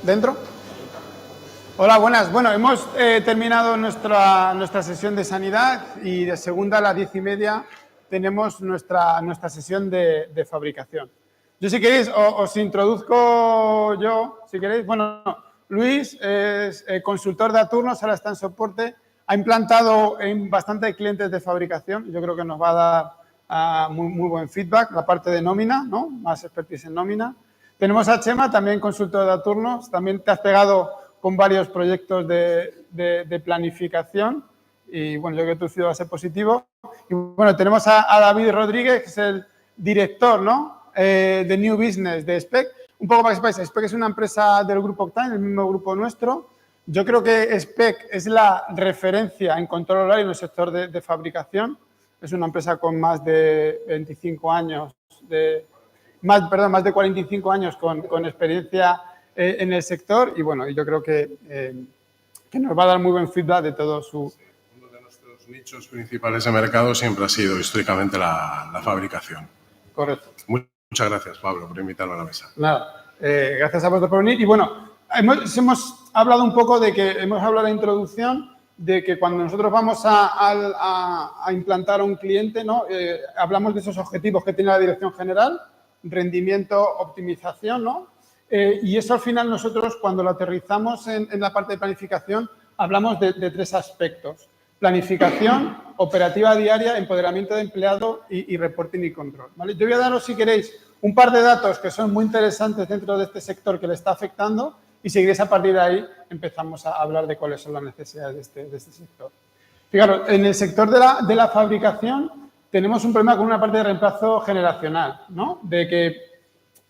¿Dentro? Hola, buenas. Bueno, hemos terminado nuestra sesión de sanidad y de segunda a las 10:30 tenemos nuestra sesión de fabricación. Yo, si queréis, os introduzco yo, si queréis. Bueno, Luis es consultor de Aturnos, ahora está en soporte. Ha implantado en bastantes clientes de fabricación. Yo creo que nos va a dar muy buen feedback. La parte de nómina, ¿no? Más expertise en nómina. Tenemos a Chema, también consultor de Aturnos. También te has pegado con varios proyectos de planificación y, bueno, yo creo que tu ciudad va a ser positivo. Y, bueno, tenemos a David Rodríguez, que es el director, ¿no? De New Business de SPEC. Un poco para que sepáis, SPEC es una empresa del grupo Octane, el mismo grupo nuestro. Yo creo que SPEC es la referencia en control horario en el sector de fabricación. Es una empresa con más de 25 años, más de 45 años con experiencia en el sector y, bueno, yo creo que nos va a dar muy buen feedback de todo su... Sí, uno de nuestros nichos principales de mercado siempre ha sido históricamente la fabricación. Correcto. Muchas gracias, Pablo, por invitarme a la mesa. Nada, gracias a vosotros por venir. Y, bueno, hemos hablado un poco hemos hablado de la introducción de que cuando nosotros vamos a implantar a un cliente, ¿no? Hablamos de esos objetivos que tiene la dirección general, rendimiento, optimización, ¿no? Y eso, al final, nosotros, cuando lo aterrizamos en la parte de planificación, hablamos de tres aspectos: planificación, operativa diaria, empoderamiento de empleado y reporting y control, ¿vale? Yo voy a daros, si queréis, un par de datos que son muy interesantes dentro de este sector que le está afectando y, si queréis, a partir de ahí empezamos a hablar de cuáles son las necesidades de este sector. Fijaros, en el sector de la fabricación tenemos un problema con una parte de reemplazo generacional, ¿no? De que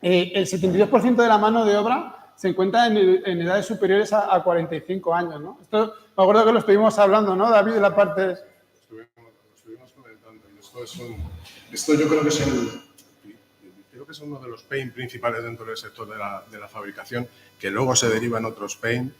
el 72% de la mano de obra se encuentra en edades superiores a 45 años, ¿no? Esto, me acuerdo que lo estuvimos hablando, ¿no, David, de la parte... Lo estuvimos comentando. Esto yo creo que es uno de los pain principales dentro del sector de la fabricación, que luego se deriva en otros pain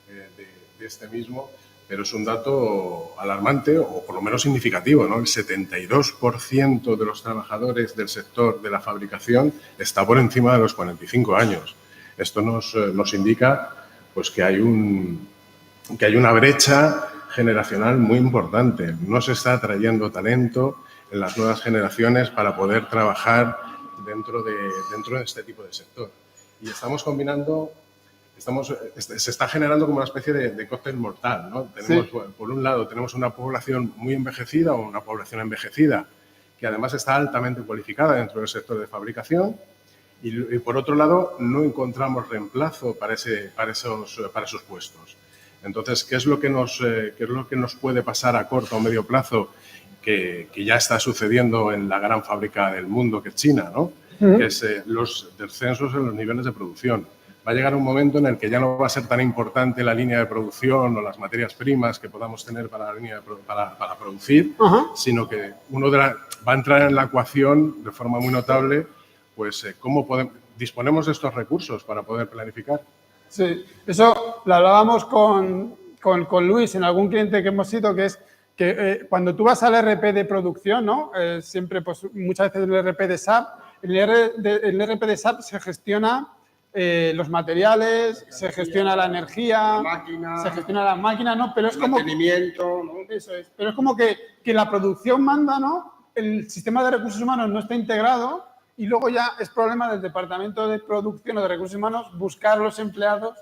de este mismo, pero es un dato alarmante o por lo menos significativo, ¿no? El 72% de los trabajadores del sector de la fabricación está por encima de los 45 años. Esto nos indica, pues, que hay una brecha generacional muy importante. No se está atrayendo talento en las nuevas generaciones para poder trabajar dentro de este tipo de sector. Y estamos combinando... se está generando como una especie de cóctel mortal, ¿no? Tenemos, sí. Por un lado, tenemos una población muy envejecida o una población envejecida que además está altamente cualificada dentro del sector de fabricación y por otro lado, no encontramos reemplazo para esos puestos. Entonces, ¿qué es lo que nos puede pasar a corto o medio plazo que ya está sucediendo en la gran fábrica del mundo, que es China, ¿no? Uh-huh. Que es los descensos en los niveles de producción. Va a llegar un momento en el que ya no va a ser tan importante la línea de producción o las materias primas que podamos tener para para producir, uh-huh, sino que va a entrar en la ecuación de forma muy notable, pues, cómo disponemos de estos recursos para poder planificar. Sí, eso lo hablábamos con Luis en algún cliente que hemos ido, que es que cuando tú vas al RP de producción, ¿no? Siempre, pues, muchas veces en el RP de SAP, el RP de SAP se gestiona los materiales, se gestiona la energía, se gestiona la máquina, ¿no? Pero es como... mantenimiento, ¿no? Eso es. Pero es como que la producción manda, ¿no? El sistema de recursos humanos no está integrado y luego ya es problema del departamento de producción o de recursos humanos buscar los empleados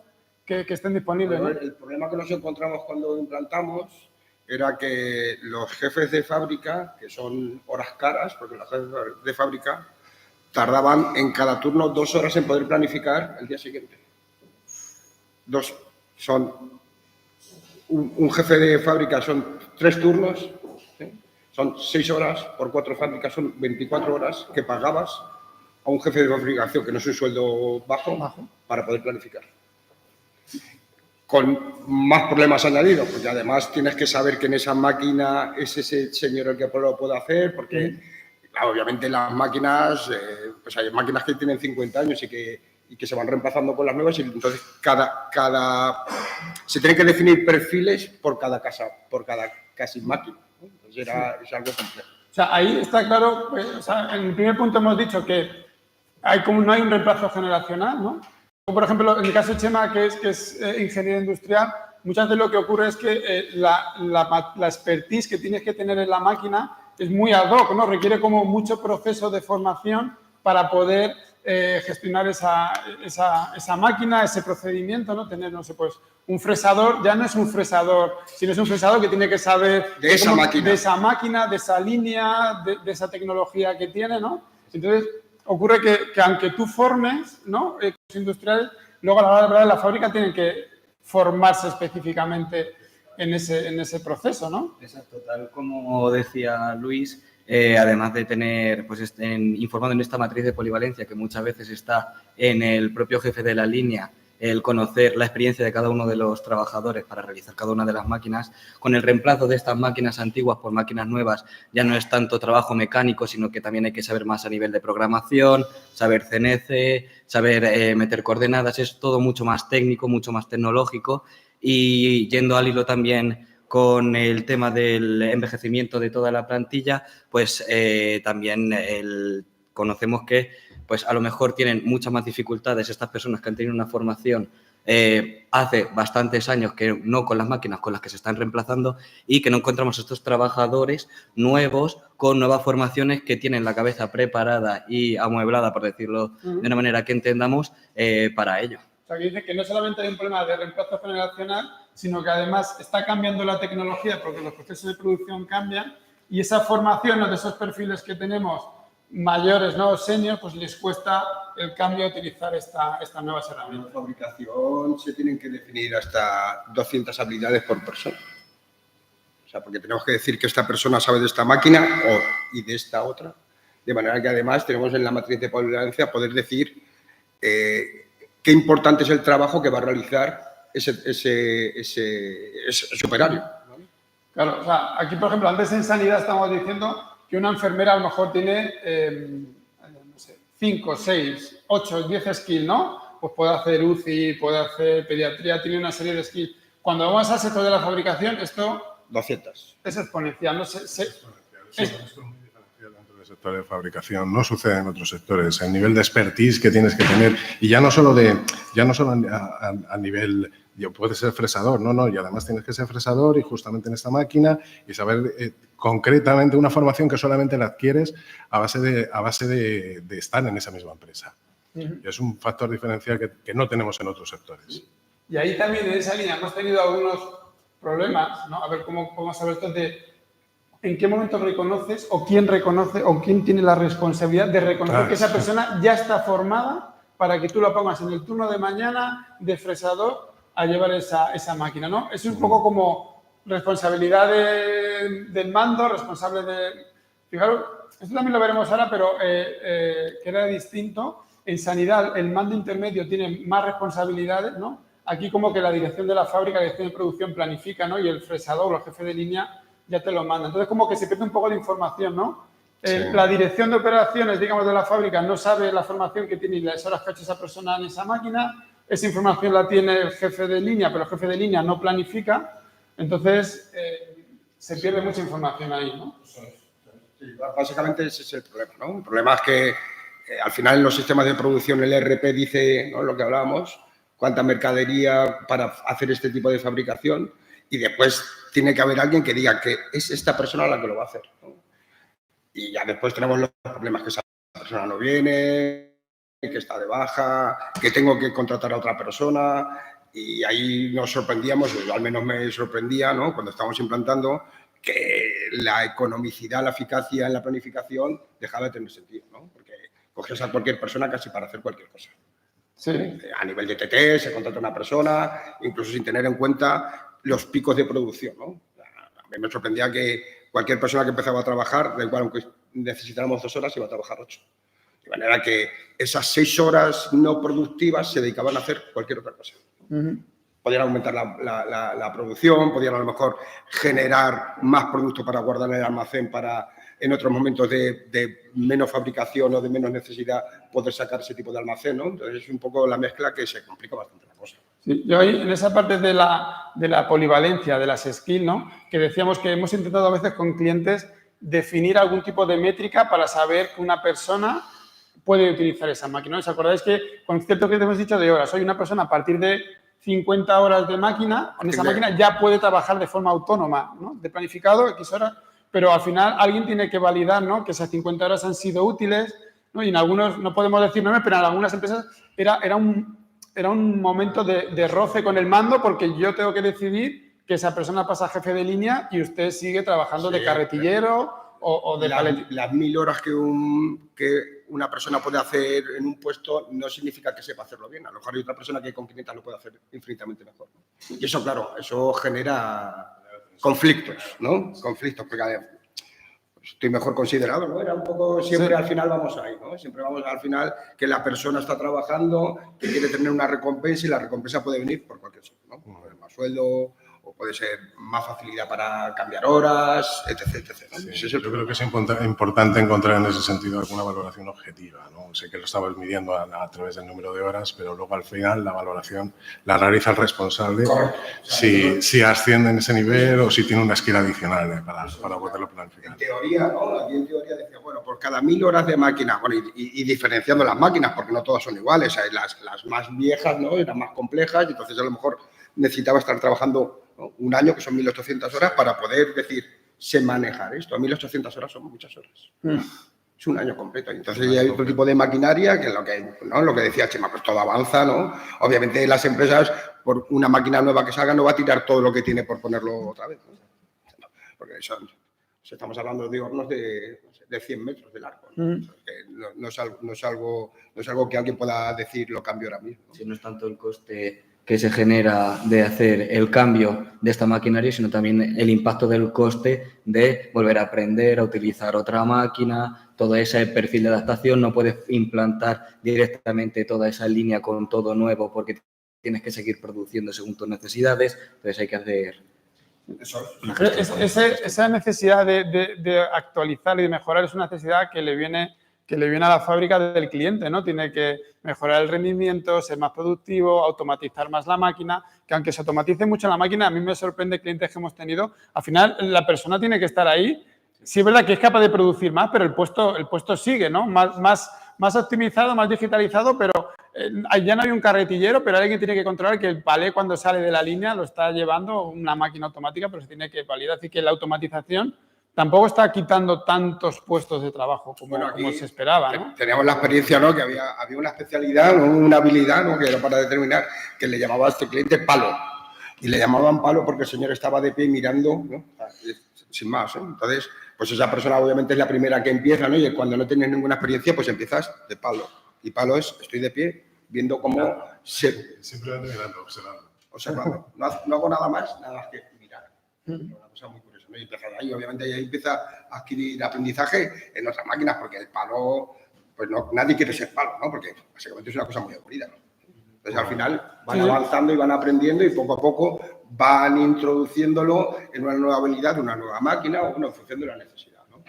que estén disponibles, ¿no? El problema que nos encontramos cuando implantamos era que los jefes de fábrica, que son horas caras, porque los jefes de fábrica tardaban en cada turno 2 horas en poder planificar el día siguiente. Un jefe de fábrica son 3 turnos, ¿sí? Son 6 horas por 4 fábricas, son 24 horas que pagabas a un jefe de fabricación, que no es un sueldo bajo, para poder planificar. Con más problemas añadidos, porque además tienes que saber que en esa máquina es ese señor el que lo puede hacer, porque... Sí. Claro, obviamente las máquinas, pues hay máquinas que tienen 50 años y que se van reemplazando con las nuevas y entonces se tienen que definir perfiles por cada casi máquina, ¿no? Entonces es algo complejo. O sea, ahí está claro, pues, o sea, en el primer punto hemos dicho que no hay un reemplazo generacional, ¿no? Por ejemplo, en el caso de Chema, que es ingeniero industrial, muchas veces lo que ocurre es que la expertise que tienes que tener en la máquina es muy ad hoc, ¿no? Requiere como mucho proceso de formación para poder gestionar esa máquina, ese procedimiento, ¿no? Tener, no sé, pues un fresador, ya no es un fresador, sino es un fresador que tiene que saber de esa máquina, de esa línea, de esa tecnología que tiene, ¿no? Entonces, ocurre que aunque tú formes, ¿no? Industriales, luego a la hora de verdad la fábrica tienen que formarse específicamente en ese proceso, ¿no? Exacto, tal como decía Luis, además de tener, pues estén informado en esta matriz de polivalencia que muchas veces está en el propio jefe de la línea, el conocer la experiencia de cada uno de los trabajadores para realizar cada una de las máquinas. Con el reemplazo de estas máquinas antiguas por máquinas nuevas ya no es tanto trabajo mecánico, sino que también hay que saber más a nivel de programación, saber CNC, saber meter coordenadas, es todo mucho más técnico, mucho más tecnológico. Y yendo al hilo también con el tema del envejecimiento de toda la plantilla, pues también conocemos que pues a lo mejor tienen muchas más dificultades estas personas que han tenido una formación hace bastantes años que no con las máquinas con las que se están reemplazando y que no encontramos estos trabajadores nuevos con nuevas formaciones que tienen la cabeza preparada y amueblada, por decirlo de una manera que entendamos, para ello. O sea, que dice que no solamente hay un problema de reemplazo generacional, sino que además está cambiando la tecnología porque los procesos de producción cambian y esa formación, ¿no?, de esos perfiles que tenemos mayores, ¿no?, senior, pues les cuesta el cambio a utilizar estas nuevas herramientas. En la fabricación se tienen que definir hasta 200 habilidades por persona. O sea, porque tenemos que decir que esta persona sabe de esta máquina y de esta otra. De manera que además tenemos en la matriz de polivalencia poder decir qué importante es el trabajo que va a realizar ese operario. Claro, o sea, aquí, por ejemplo, antes en sanidad estamos diciendo que una enfermera a lo mejor tiene, no sé, 5, 6, 8, 10 skills, ¿no? Pues puede hacer UCI, puede hacer pediatría, tiene una serie de skills. Cuando vamos al sector de la fabricación, esto 200. Es exponencial, ¿no? Es muy diferencial dentro del sector de fabricación, no sucede en otros sectores. El nivel de expertise que tienes que tener, y ya no solo a nivel, puedes ser fresador, no, y además tienes que ser fresador y justamente en esta máquina y saber concretamente una formación que solamente la adquieres a base de estar en esa misma empresa. Y es un factor diferencial que no tenemos en otros sectores. Y ahí también en esa línea hemos tenido algunos problemas, ¿no? A ver cómo saber esto de en qué momento reconoces o quién reconoce o quién tiene la responsabilidad de reconocer que esa persona ya está formada para que tú la pongas en el turno de mañana de fresador a llevar esa máquina, ¿no? Es un poco como responsabilidad del mando, responsable de... Fijaros, esto también lo veremos ahora, pero que era distinto. En sanidad el mando intermedio tiene más responsabilidades, ¿no? Aquí como que la dirección de la fábrica, la dirección de producción planifica, ¿no? Y el fresador o el jefe de línea ya te lo manda. Entonces como que se pierde un poco de información, ¿no? Sí. La dirección de operaciones, digamos, de la fábrica no sabe la formación que tiene y las horas que ha hecho esa persona en esa máquina. Esa información la tiene el jefe de línea, pero el jefe de línea no planifica. Entonces se pierde mucha información ahí, ¿no? Sí, básicamente ese es el problema, ¿no? El problema es que al final en los sistemas de producción el ERP dice, ¿no?, lo que hablábamos, cuánta mercadería para hacer este tipo de fabricación y después tiene que haber alguien que diga que es esta persona la que lo va a hacer, ¿no? Y ya después tenemos los problemas que esa persona no viene, que está de baja, que tengo que contratar a otra persona y ahí nos sorprendíamos, yo al menos me sorprendía, ¿no?, cuando estábamos implantando, que la economicidad, la eficacia en la planificación dejaba de tener sentido, ¿no? Porque cogías a cualquier persona casi para hacer cualquier cosa. Sí. A nivel de TT se contrata a una persona, incluso sin tener en cuenta los picos de producción, ¿no? A mí me sorprendía que cualquier persona que empezaba a trabajar, da igual, aunque necesitáramos 2 horas, iba a trabajar 8. De manera que esas 6 horas no productivas se dedicaban a hacer cualquier otra cosa. Podían aumentar la producción, podían a lo mejor generar más producto para guardar en el almacén para en otros momentos de menos fabricación o de menos necesidad poder sacar ese tipo de almacén, ¿no? Entonces es un poco la mezcla que se complica bastante la cosa. Sí, yo ahí en esa parte de la polivalencia, de las skills, ¿no?, que decíamos que hemos intentado a veces con clientes definir algún tipo de métrica para saber que una persona puede utilizar esa máquina. ¿Os acordáis que con cierto que hemos dicho de horas, soy una persona a partir de 50 horas de máquina, en esa máquina ya puede trabajar de forma autónoma, ¿no? De planificado, X horas, pero al final alguien tiene que validar, ¿no? Que esas 50 horas han sido útiles, ¿no? Y en algunos, no podemos decir nombres, pero en algunas empresas era un momento de roce con el mando porque yo tengo que decidir que esa persona pasa a jefe de línea y usted sigue trabajando de carretillero o de paletero. Las 1000 horas que una persona puede hacer en un puesto no significa que sepa hacerlo bien. A lo mejor hay otra persona que con 500 lo puede hacer infinitamente mejor, ¿no? Y eso, claro, eso genera conflictos, ¿no? Conflictos, porque estoy mejor considerado, ¿no? Era un poco, siempre al final vamos ahí, ¿no? Siempre vamos al final que la persona está trabajando, que quiere tener una recompensa y la recompensa puede venir por cualquier sitio, ¿no? Por más sueldo, o puede ser más facilidad para cambiar horas, etc. ¿no? Sí, yo creo que es importante encontrar en ese sentido alguna valoración objetiva, ¿no? Sé que lo estabas midiendo a través del número de horas, pero luego al final la valoración la realiza el responsable si asciende en ese nivel o si tiene una skill adicional para poderlo planificar. En teoría, ¿no? Aquí en teoría decía, bueno, por cada 1000 horas de máquina, bueno, y diferenciando las máquinas, porque no todas son iguales, hay las más viejas, ¿no? Eran más complejas, y entonces a lo mejor necesitaba estar trabajando, ¿no? Un año, que son 1800 horas, para poder decir, sé manejar esto. 1800 horas son muchas horas. Es un año completo. Entonces ya hay otro tipo de maquinaria que lo que decía Chema, pues todo avanza, ¿no? Obviamente las empresas, por una máquina nueva que salga, no va a tirar todo lo que tiene por ponerlo otra vez, ¿no? Porque estamos hablando de hornos de 100 metros de largo, ¿no? No es algo que alguien pueda decir, lo cambio ahora mismo, ¿no? Si no es tanto el coste que se genera de hacer el cambio de esta maquinaria, sino también el impacto del coste de volver a aprender a utilizar otra máquina, todo ese perfil de adaptación. No puedes implantar directamente toda esa línea con todo nuevo porque tienes que seguir produciendo según tus necesidades, entonces hay que hacer... Esa necesidad de actualizar y de mejorar es una necesidad que le viene a la fábrica del cliente, ¿no? Tiene que mejorar el rendimiento, ser más productivo, automatizar más la máquina, que aunque se automatice mucho la máquina, a mí me sorprende clientes que hemos tenido, al final la persona tiene que estar ahí. Sí es verdad que es capaz de producir más, pero el puesto sigue, ¿no? Más optimizado, más digitalizado, pero ya no hay un carretillero, pero hay alguien que tiene que controlar que el palé cuando sale de la línea lo está llevando una máquina automática, pero se tiene que validar. Así que la automatización tampoco está quitando tantos puestos de trabajo como se esperaba, ¿no? Teníamos la experiencia, ¿no? Que había una especialidad, ¿no? Una habilidad, ¿no? Que era para determinar, que le llamaba a este cliente palo. Y le llamaban palo porque el señor estaba de pie mirando, ¿no? Sin más, ¿eh? Entonces, pues esa persona obviamente es la primera que empieza, ¿no? Y cuando no tienes ninguna experiencia, pues empiezas de palo. Y palo es, estoy de pie viendo cómo Simplemente mirando, observando. No hago nada más que mirar. Una cosa muy curiosa, ¿no? Y ahí, obviamente, ahí empieza a adquirir aprendizaje en otras máquinas, porque el palo, pues no, nadie quiere ser palo, ¿no? Porque básicamente es una cosa muy aburrida, ¿no? Entonces, al final, van avanzando y van aprendiendo y poco a poco van introduciéndolo en una nueva habilidad, una nueva máquina o en función de la necesidad, ¿no?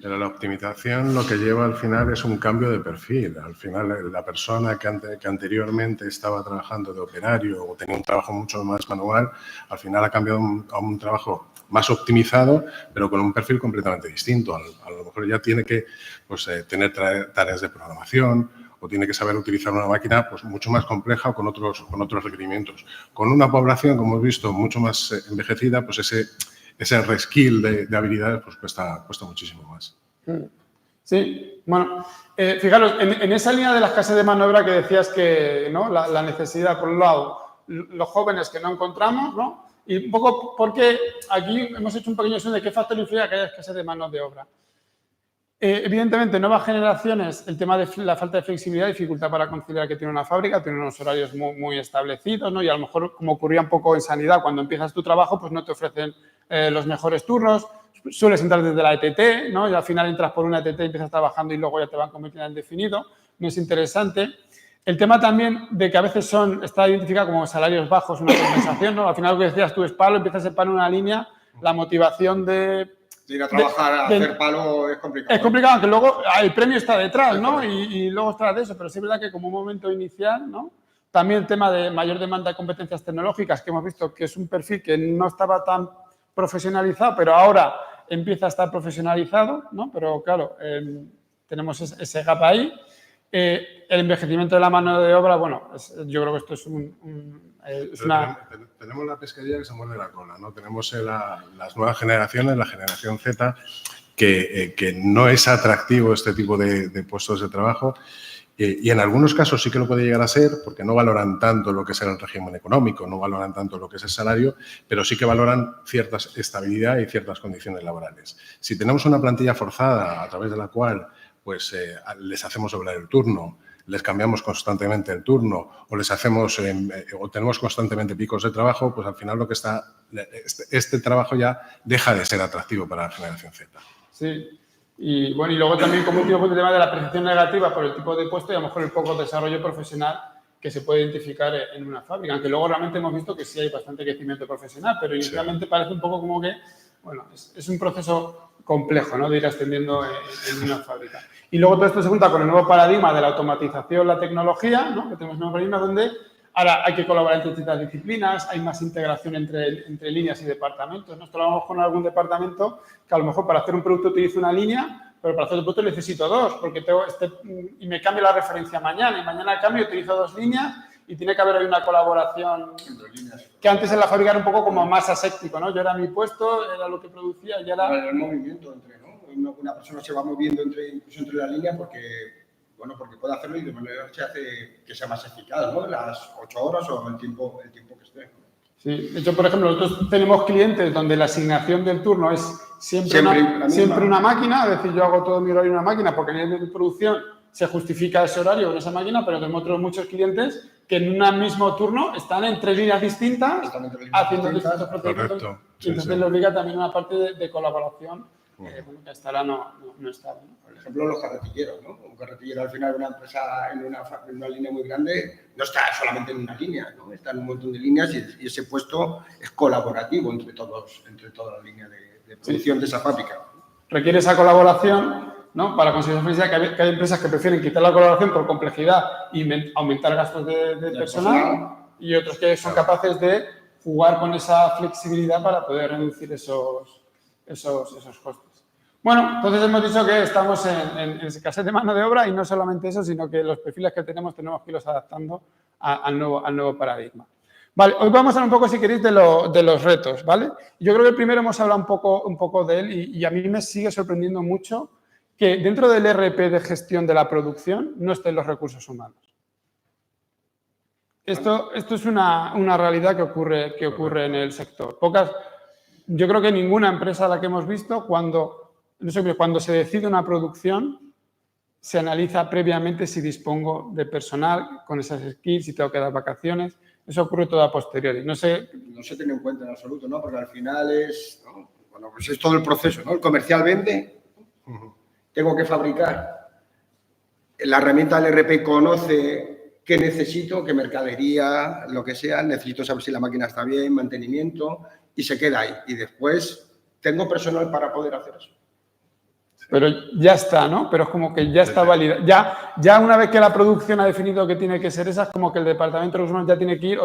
Pero la optimización lo que lleva al final es un cambio de perfil. Al final, la persona que anteriormente estaba trabajando de operario o tenía un trabajo mucho más manual, al final ha cambiado a un trabajo más optimizado, pero con un perfil completamente distinto. A lo mejor ya tiene que tener tareas de programación o tiene que saber utilizar una máquina pues, mucho más compleja o con otros requerimientos. Con una población, como hemos visto, mucho más envejecida, pues ese reskill de habilidades pues cuesta muchísimo más. Sí, bueno, fijaros, en esa línea de la escasez de mano de obra que decías que, ¿no? La necesidad, por un lado, los jóvenes que no encontramos, ¿no? Y un poco porque aquí hemos hecho un pequeño estudio de qué factor influye a que haya escasez de mano de obra. Evidentemente, nuevas generaciones, el tema de la falta de flexibilidad, dificultad para conciliar que tiene una fábrica, tiene unos horarios muy establecidos, ¿no? Y a lo mejor, como ocurría un poco en sanidad, cuando empiezas tu trabajo, pues no te ofrecen los mejores turnos, sueles entrar desde la ETT, ¿no? Y al final entras por una ETT y empiezas trabajando y luego ya te van convirtiendo en definido, no es interesante. El tema también de que a veces está identificado como salarios bajos, una compensación, ¿no? Al final lo que decías tú es palo, empiezas a palo en una línea, la motivación de ir a trabajar, a hacer palo es complicado. Es complicado, aunque luego el premio está detrás, ¿no? Y luego está de eso, pero sí es verdad que como un momento inicial, ¿no? También el tema de mayor demanda de competencias tecnológicas, que hemos visto que es un perfil que no estaba tan profesionalizado, pero ahora empieza a estar profesionalizado, ¿no? Pero claro, tenemos ese gap ahí. El envejecimiento de la mano de obra, bueno, yo creo que esto es Tenemos la pesquería que se muerde la cola, ¿no? Tenemos las nuevas generaciones, la generación Z, que no es atractivo este tipo de puestos de trabajo. Y en algunos casos sí que lo puede llegar a ser, porque no valoran tanto lo que es el régimen económico, no valoran tanto lo que es el salario, pero sí que valoran cierta estabilidad y ciertas condiciones laborales. Si tenemos una plantilla forzada a través de la cual pues, les hacemos doblar el turno, les cambiamos constantemente el turno o les hacemos o tenemos constantemente picos de trabajo, pues al final lo que este trabajo ya deja de ser atractivo para la generación Z. Sí. Y bueno, y luego también como último punto el tema de la percepción negativa por el tipo de puesto y a lo mejor el poco desarrollo profesional que se puede identificar en una fábrica. Aunque luego realmente hemos visto que sí hay bastante crecimiento profesional, pero inicialmente parece un poco como que, bueno, es un proceso complejo, ¿no? De ir ascendiendo en una fábrica. Y luego todo esto se junta con el nuevo paradigma de la automatización, la tecnología, ¿no? Que tenemos un nuevo paradigma donde ahora hay que colaborar entre distintas disciplinas, hay más integración entre líneas y departamentos. Nosotros trabajamos con algún departamento que a lo mejor para hacer un producto utiliza una línea, pero para hacer el producto necesito dos, porque tengo y me cambio la referencia mañana, y mañana cambio y utilizo dos líneas, y tiene que haber ahí una colaboración que antes en la fábrica era un poco como más aséptico, ¿no? Yo era mi puesto, era lo que producía, y era... El movimiento entre, ¿no? Una persona se va moviendo incluso entre las líneas porque puede hacerlo y de manera que hace que sea más eficaz, ¿no? Las 8 horas o el tiempo que esté. Sí, de hecho, por ejemplo, nosotros tenemos clientes donde la asignación del turno es siempre una máquina, es decir, yo hago todo mi horario en una máquina porque a nivel de producción se justifica ese horario en esa máquina, pero tenemos muchos clientes que en un mismo turno están en 3 líneas distintas haciendo distintos procedimientos. Y entonces le obliga también una parte de colaboración que hasta ahora no está. ¿no? Por ejemplo, los carretilleros, ¿no? Un carretillero al final de una empresa en una línea muy grande no está solamente en una línea, ¿no? Está en un montón de líneas y ese puesto es colaborativo entre toda la línea de producción de esa fábrica. Requiere esa colaboración, ¿no? Para conseguir eficiencia, que hay empresas que prefieren quitar la colaboración por complejidad y aumentar gastos de personal y otros que son capaces de jugar con esa flexibilidad para poder reducir esos costes. Bueno, entonces hemos dicho que estamos en escasez de mano de obra y no solamente eso, sino que los perfiles que tenemos que irlos adaptando al nuevo paradigma. Vale, hoy vamos a hablar un poco, si queréis, de los retos, ¿vale? Yo creo que el primero hemos hablado un poco de él y a mí me sigue sorprendiendo mucho que dentro del ERP de gestión de la producción no estén los recursos humanos. Esto es una realidad que ocurre en el sector. Yo creo que ninguna empresa a la que hemos visto, cuando se decide una producción, se analiza previamente si dispongo de personal con esas skills, si tengo que dar vacaciones. Eso ocurre todo a posteriori. No se tiene en cuenta en absoluto, ¿no? Porque al final es todo el proceso, ¿no? El comercial vende, tengo que fabricar. La herramienta del ERP conoce qué necesito, qué mercadería, lo que sea. Necesito saber si la máquina está bien, mantenimiento, y se queda ahí. Y después tengo personal para poder hacer eso. Pero ya está, ¿no? Pero es como que ya está válida. Ya una vez que la producción ha definido que tiene que ser esa, es como que el departamento de recursos humanos ya tiene que ir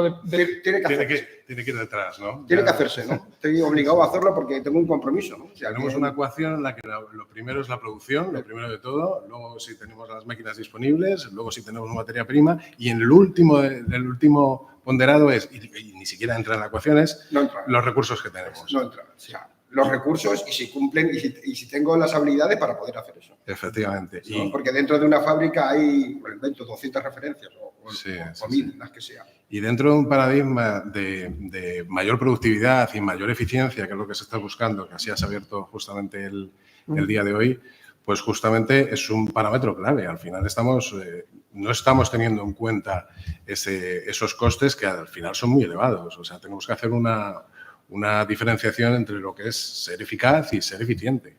tiene que ir detrás, ¿no? Tiene que hacerse, ¿no? Estoy obligado a hacerlo porque tengo un compromiso, ¿no? O sea, tenemos una ecuación en la que lo primero es la producción, lo primero de todo, luego si tenemos las máquinas disponibles, luego si tenemos materia prima y en el último ponderado es, y ni siquiera entra en la ecuación, es los recursos que tenemos. No entra, o sea, los recursos y si cumplen y si tengo las habilidades para poder hacer eso. Efectivamente. ¿No? Porque dentro de una fábrica hay, por ejemplo, 200 referencias o 1000, las que sea. Y dentro de un paradigma de mayor productividad y mayor eficiencia, que es lo que se está buscando, que así has abierto justamente el día de hoy, pues justamente es un parámetro clave. Al final no estamos teniendo en cuenta esos costes que al final son muy elevados. O sea, tenemos que hacer una diferenciación entre lo que es ser eficaz y ser eficiente.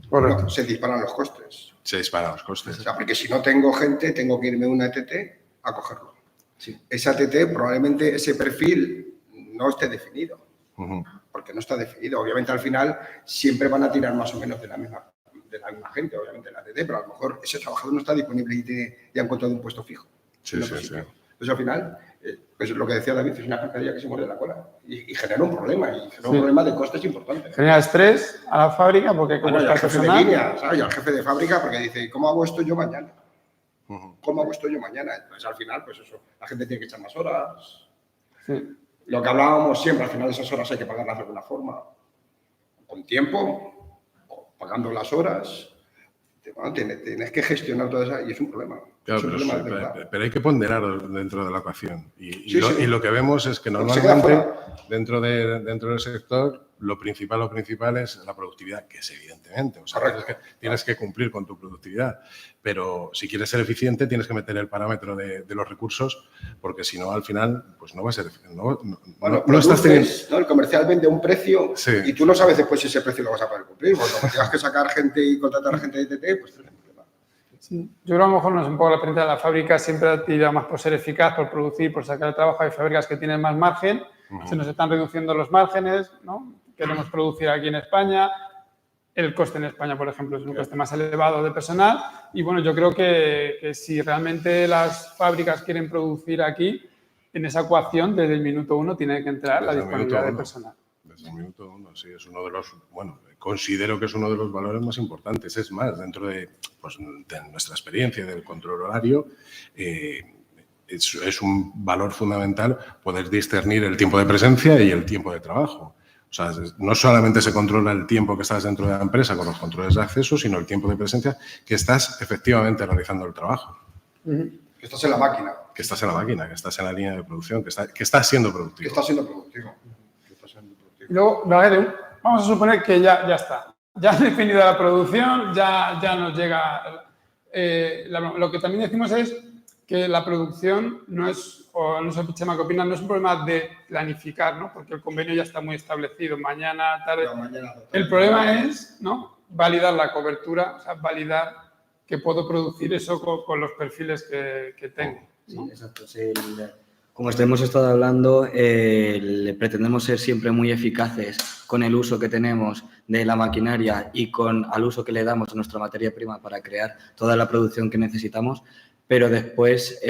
Bueno, se disparan los costes. Se disparan los costes. O sea, porque si no tengo gente, tengo que irme a una ETT a cogerlo. Sí. Esa ETT, probablemente ese perfil no esté definido. Porque no está definido. Obviamente, al final, siempre van a tirar más o menos de la misma gente, obviamente, la ETT, pero a lo mejor ese trabajador no está disponible y ya ha encontrado un puesto fijo. Sí. Entonces, al final, pues lo que decía David, es una mercadería que se muerde la cola y genera un problema, un problema de costes importante. Genera estrés a la fábrica porque hay que Bueno, y buscar al jefe de personal. línea, ¿sabes? Y al jefe de fábrica porque dice, ¿cómo hago esto yo mañana? ¿Cómo hago esto yo mañana? Entonces, al final, pues eso, la gente tiene que echar más horas. Sí. Lo que hablábamos siempre, al final esas horas hay que pagarlas de alguna forma. Con tiempo, o pagando las horas. Bueno, tienes que gestionar todo eso y es un problema. Claro, es un problema de verdad. pero hay que ponderar dentro de la ecuación. Y Sí. lo que vemos es que Se queda normalmente fuera. dentro del sector lo principal es la productividad, que es evidentemente. O sea, tienes que cumplir con tu productividad. Pero si quieres ser eficiente tienes que meter el parámetro de los recursos porque si no, al final, pues no va a ser eficiente. No estás teniendo... ¿no? El comercial vende un precio Sí. y tú no sabes después si ese precio lo vas a poder cumplir. Porque como tengas que sacar gente y contratar gente de ITT, pues tienes un problema. Sí. Yo creo que a lo mejor no es un poco la experiencia de la fábrica, siempre tira más por ser eficaz, por producir, por sacar el trabajo. Hay fábricas que tienen más margen, se nos están reduciendo los márgenes, ¿no? Queremos producir aquí en España. El coste en España, por ejemplo, es un coste más elevado de personal. Y bueno, yo creo que si realmente las fábricas quieren producir aquí, en esa ecuación, desde el minuto 1, tiene que entrar la disponibilidad de personal. Desde el minuto 1, sí, es uno de los, bueno, considero que es uno de los valores más importantes. Es más, dentro de nuestra experiencia del control horario, es un valor fundamental poder discernir el tiempo de presencia y el tiempo de trabajo. O sea, no solamente se controla el tiempo que estás dentro de la empresa con los controles de acceso, sino el tiempo de presencia que estás efectivamente realizando el trabajo. Que estás en la máquina. Que estás en la máquina, que estás en la línea de producción, que estás siendo productivo. Que estás siendo productivo. Y luego, vamos a suponer que ya está. Ya han definido la producción, ya nos llega... lo que también decimos es que la producción no es, o no sé, Chema, ¿qué opinas? No es un problema de planificar, ¿no? Porque el convenio ya está muy establecido, mañana, tarde. El problema es, ¿no?, validar la cobertura, o sea, validar que puedo producir eso con los perfiles que tengo, ¿no? Sí, exacto. Sí, como hemos estado hablando, pretendemos ser siempre muy eficaces con el uso que tenemos de la maquinaria y al uso que le damos a nuestra materia prima para crear toda la producción que necesitamos, pero después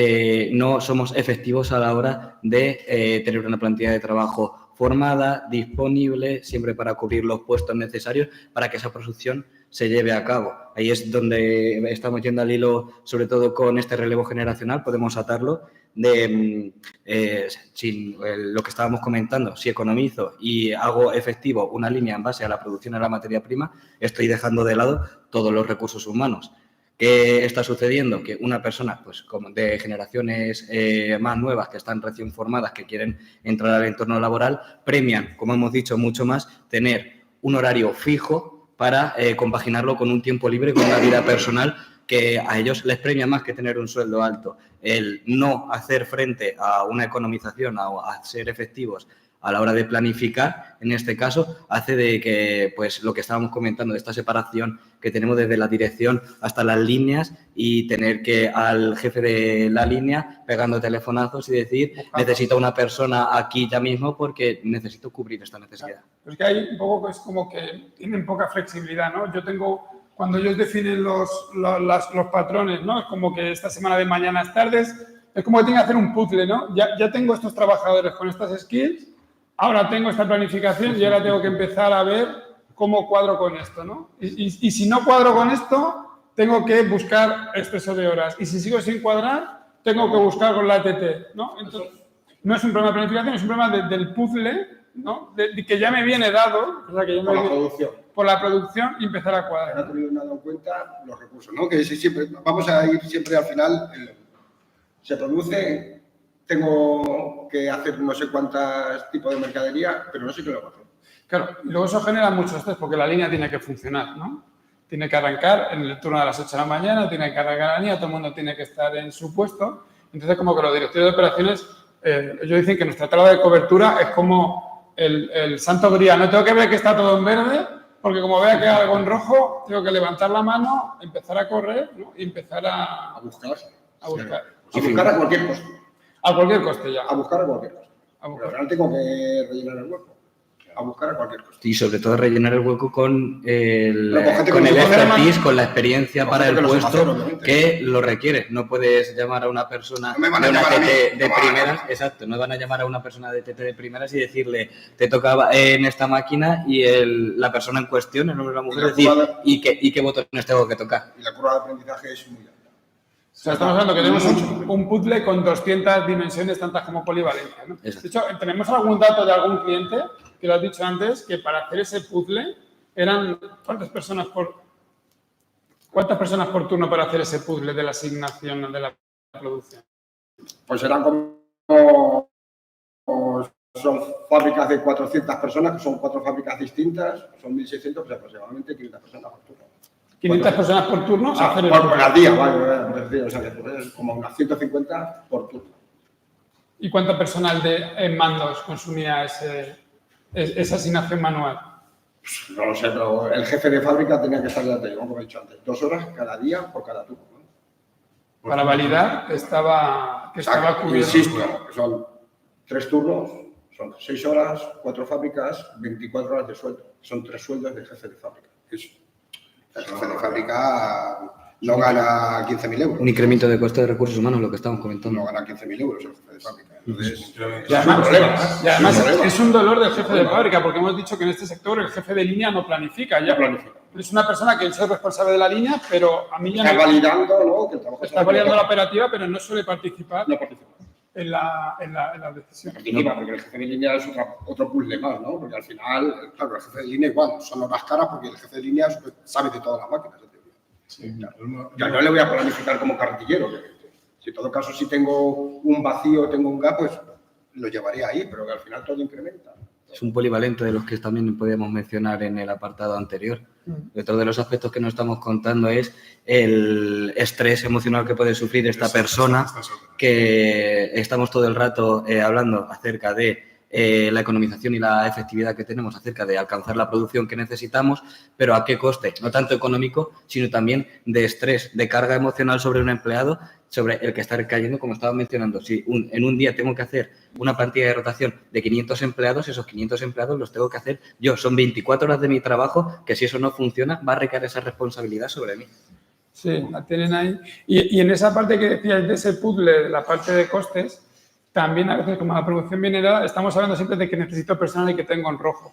no somos efectivos a la hora de tener una plantilla de trabajo formada, disponible, siempre para cubrir los puestos necesarios para que esa producción se lleve a cabo. Ahí es donde estamos yendo al hilo, sobre todo con este relevo generacional, podemos atarlo de lo que estábamos comentando. Si economizo y hago efectivo una línea en base a la producción de la materia prima, estoy dejando de lado todos los recursos humanos. ¿Qué está sucediendo? Que una persona pues, de generaciones más nuevas, que están recién formadas, que quieren entrar al entorno laboral, premian, como hemos dicho, mucho más tener un horario fijo para compaginarlo con un tiempo libre, con una vida personal, que a ellos les premia más que tener un sueldo alto. El no hacer frente a una economización, a ser efectivos a la hora de planificar, en este caso, hace de que, pues, lo que estábamos comentando, de esta separación que tenemos desde la dirección hasta las líneas y tener que al jefe de la línea pegando telefonazos y decir, necesito una persona aquí ya mismo porque necesito cubrir esta necesidad. Es que hay un poco, es como que tienen poca flexibilidad, ¿no? Yo tengo, cuando ellos definen los patrones, ¿no? Es como que esta semana de mañanas, tardes, es como que tienen que hacer un puzzle, ¿no? Ya tengo estos trabajadores con estas skills. Ahora tengo esta planificación y ahora tengo que empezar a ver cómo cuadro con esto, ¿no? Y si no cuadro con esto, tengo que buscar exceso de horas. Y si sigo sin cuadrar, tengo que buscar con la ATT, ¿no? Entonces, no es un problema de planificación, es un problema del puzzle, ¿no? De que ya me viene dado, o sea, que ya me por la producción y empezar a cuadrar. No he tenido nada en cuenta los recursos, ¿no? Que siempre, vamos a ir siempre al final, se produce... Tengo que hacer no sé cuántos tipos de mercadería, pero no sé qué lo va a hacer. Claro, y luego eso genera mucho estrés porque la línea tiene que funcionar, ¿no? Tiene que arrancar en el turno de las 8 de la mañana, tiene que arrancar la línea, todo el mundo tiene que estar en su puesto. Entonces, como que los directores de operaciones, ellos dicen que nuestra tabla de cobertura es como el santo grial. No tengo que ver que está todo en verde, porque como vea que hay algo en rojo, tengo que levantar la mano, empezar a correr, ¿no? Y empezar a buscar. A buscar a cualquier costo. A cualquier coste ya. A buscar a cualquier costo. Pero ahora tengo que rellenar el hueco. a buscar a cualquier coste. Y sobre todo rellenar el hueco con el con expertise, con la experiencia para el gente que lo sepa hacer, puesto obviamente. que lo requiere. No puedes llamar a una persona No me van a de una llamar a mí, TT de no me van a primeras, llamar. exacto, no van a llamar a una persona de TT de primeras y decirle, te tocaba en esta máquina y la persona en cuestión, el hombre o la mujer, la decir, curva de- ¿y qué botones tengo que tocar? Y la curva de aprendizaje es muy alta. O sea, estamos hablando que tenemos un puzzle con 200 dimensiones, tantas como polivalencia, ¿no? De Exacto. hecho, tenemos algún dato de algún cliente, que lo has dicho antes, que para hacer ese puzzle eran ¿cuántas personas por turno para hacer ese puzzle de la asignación de la producción? Pues eran como son fábricas de 400 personas, que son 4 fábricas distintas, son 1.600, pues aproximadamente 500 personas por turno. 500 personas por turno O sea, a hacer el por puzzle. al día, vale, o sea, que pues es como unas 150 por turno. ¿Y cuánto personal en mandos consumía esa asignación manual? No lo sé, pero el jefe de fábrica tenía que estar, ya te digo, como he dicho antes, 2 horas cada día por cada turno, ¿no? Para validar que estaba O sea, cubierto. insisto, que son 3 turnos, son 6 horas, 4 fábricas, 24 horas de sueldo. Son 3 sueldos del jefe de fábrica. El jefe de fábrica no gana 15.000 euros. Un incremento de coste de recursos humanos, lo que estamos comentando. No gana 15.000 euros el jefe de fábrica. Entonces, Y además, problema, y además es un problema. es un dolor del jefe de fábrica, porque hemos dicho que en este sector el jefe de línea no planifica. Ya No planifica. es una persona que es el responsable de la línea, pero a mí ya está no validando, ¿no? Que el trabajo está validando la operativa, pero no suele participar No participa. en la decisión. Participa, porque el jefe de línea es otro puzzle más, ¿no? Porque al final, claro, el jefe de línea igual, son horas caras porque el jefe de línea sabe de todas las máquinas, en teoría. Sí, Ya no le voy a planificar como cartillero, obviamente. Si en todo caso, si tengo un vacío, tengo un gap, pues lo llevaré ahí, pero que al final todo incrementa. Es un polivalente de los que también podíamos mencionar en el apartado anterior. Otro de los aspectos que nos estamos contando es el estrés emocional que puede sufrir esta persona, que estamos todo el rato hablando acerca de la economización y la efectividad que tenemos, acerca de alcanzar la producción que necesitamos, pero a qué coste, no tanto económico, sino también de estrés, de carga emocional sobre un empleado, sobre el que está recayendo, como estaba mencionando. Si en un día tengo que hacer una plantilla de rotación de 500 empleados, esos 500 empleados los tengo que hacer yo. Son 24 horas de mi trabajo que si eso no funciona va a recaer esa responsabilidad sobre mí. Sí, la tienen ahí. Y en esa parte que decías de ese puzzle, la parte de costes, también a veces, como la producción viene dada, estamos hablando siempre de que necesito personal y que tengo en rojo.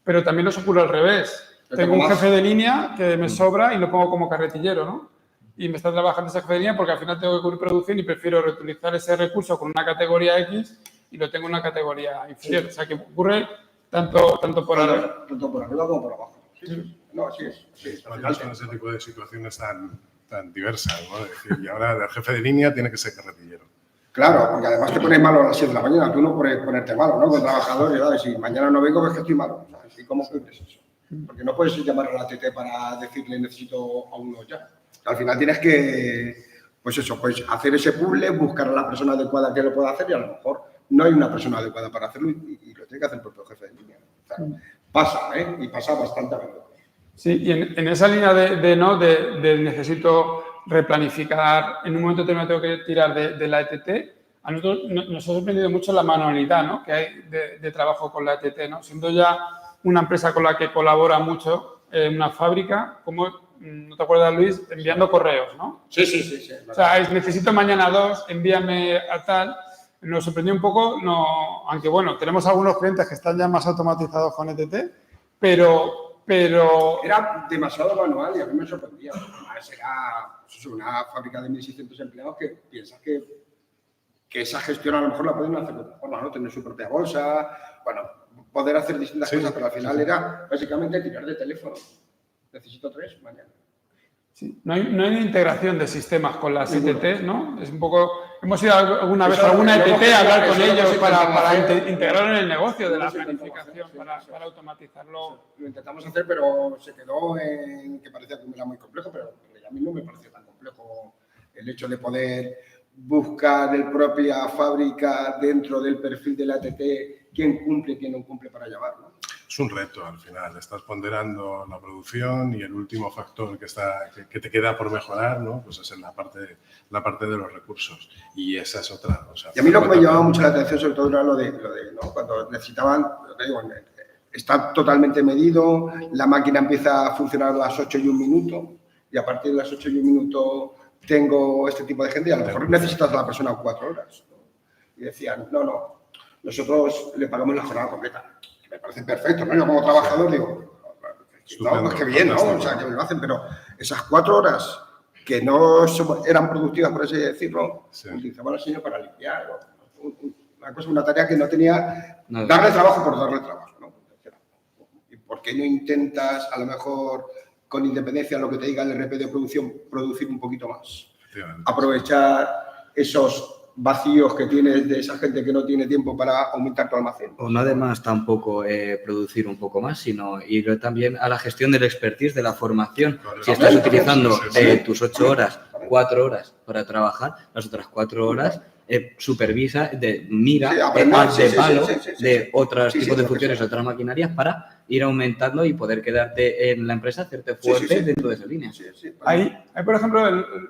Pero también nos ocurre al revés. Tengo un jefe de línea que me sobra y lo pongo como carretillero, ¿no? Y me está trabajando esa jefe de línea porque al final tengo que cubrir producción y prefiero reutilizar ese recurso con una categoría X y lo tengo en una categoría inferior. Sí. O sea, que ocurre tanto por arriba. Tanto por arriba como por abajo. Sí. No, así es. Sí, Son ese tipo de situaciones tan diversas, ¿no? Es decir, y ahora el jefe de línea tiene que ser carretillero. Claro, porque además te pones malo a las 7 de la mañana. Tú no puedes ponerte malo, ¿no? Con trabajadores, ¿verdad? Si mañana no vengo, ves que estoy malo. ¿Sabes? ¿Y cómo cubres eso? Porque no puedes llamar a la TT para decirle necesito a uno ya. Al final tienes que, pues eso, pues hacer ese puzzle, buscar a la persona adecuada que lo pueda hacer y a lo mejor no hay una persona adecuada para hacerlo y lo tiene que hacer el propio jefe de línea. O sea, pasa, ¿eh? Y pasa bastante a menudo. Sí, y en esa línea de necesito replanificar, en un momento determinado tengo que tirar de la ETT, a nosotros nos ha sorprendido mucho la manualidad, ¿no?, que hay de trabajo con la ETT, ¿no? Siendo ya una empresa con la que colabora mucho, una fábrica, como, ¿no te acuerdas, Luis? Enviando correos, ¿no? Sí, sí, sí. Sí, o sea, necesito mañana 2, envíame a tal. Nos sorprendió un poco, no, aunque bueno, tenemos algunos clientes que están ya más automatizados con ETT, pero era demasiado manual y a mí me sorprendía. Además, era pues, una fábrica de 1.600 empleados que piensas que esa gestión a lo mejor la pueden hacer de otra forma, ¿no? Tener su propia bolsa, bueno, poder hacer distintas cosas, pero al final era básicamente tirar de teléfono. Necesito 3 mañana. Sí. No hay una integración de sistemas con las ETT, ¿no? Es un poco... Hemos ido alguna vez a alguna ETT a hablar con ellos para integrarlo en el negocio de la planificación, para automatizarlo. Lo intentamos hacer, pero se quedó en que parecía que era muy complejo, pero a mí no me pareció tan complejo el hecho de poder buscar el propia fábrica dentro del perfil de la ETT quién cumple y quién no cumple para llevarlo. Es un reto al final, estás ponderando la producción y el último factor que te queda por mejorar, ¿no? Pues es en la parte de los recursos y esa es otra. O sea, y a mí lo que me llamaba mucho la atención sobre todo era lo de ¿no? Cuando necesitaban, lo que digo, está totalmente medido, la máquina empieza a funcionar a las 8 y 1 minuto y a partir de las 8 y 1 minuto tengo este tipo de gente y a lo mejor necesitas a la persona 4 horas. Y decían, no, nosotros le pagamos la jornada completa. Que me parece perfecto, ¿no? Yo como trabajador digo, no, pues qué bien, ¿no? O sea, que me lo hacen, pero esas 4 horas que no eran productivas, por así decirlo, utilizaban al señor para limpiar. Una tarea que no tenía, darle trabajo por darle trabajo, ¿no? ¿Y por qué no intentas, a lo mejor, con independencia de lo que te diga el RP de producción, producir un poquito más? Aprovechar esos vacíos que tienes de esa gente que no tiene tiempo para aumentar tu almacén. O no además tampoco producir un poco más, sino ir también a la gestión del expertise, de la formación. Si estás utilizando tus 8 horas, 4 horas para trabajar, las otras 4 horas supervisa, mira, de otros tipos de funciones, de otras maquinarias para ir aumentando y poder quedarte en la empresa, hacerte fuerte dentro de esa línea. Hay, por ejemplo,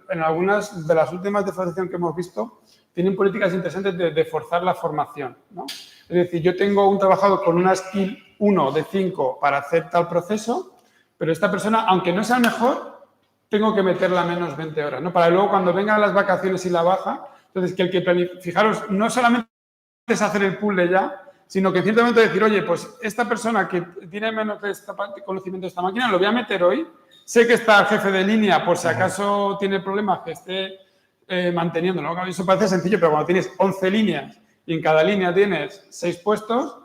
en algunas de las últimas de formación que hemos visto, tienen políticas interesantes de forzar la formación, ¿no? Es decir, yo tengo un trabajador con una skill 1 de 5 para hacer tal proceso, pero esta persona, aunque no sea el mejor, tengo que meterla menos 20 horas, ¿no? Para luego, cuando vengan las vacaciones y la baja, entonces, que el que planifica, fijaros, no solamente es hacer el puzzle ya, sino que en cierto momento decir, oye, pues esta persona que tiene menos conocimiento de esta máquina, lo voy a meter hoy. Sé que está el jefe de línea, por si acaso tiene problemas, que esté manteniéndolo, ¿no? Eso parece sencillo, pero cuando tienes 11 líneas y en cada línea tienes 6 puestos,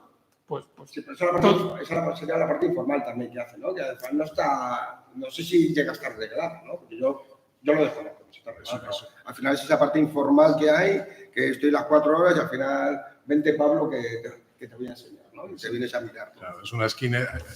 pues sí, pero esa sería la parte informal también que hace, ¿no? Que además no está, no sé si llega a estar reglada, ¿no? Porque yo lo desconozco. Al final es esa parte informal que hay, que estoy las 4 horas y al final vente, Pablo, que te voy a enseñar, ¿no? Y te vienes a mirar, ¿no? Claro, es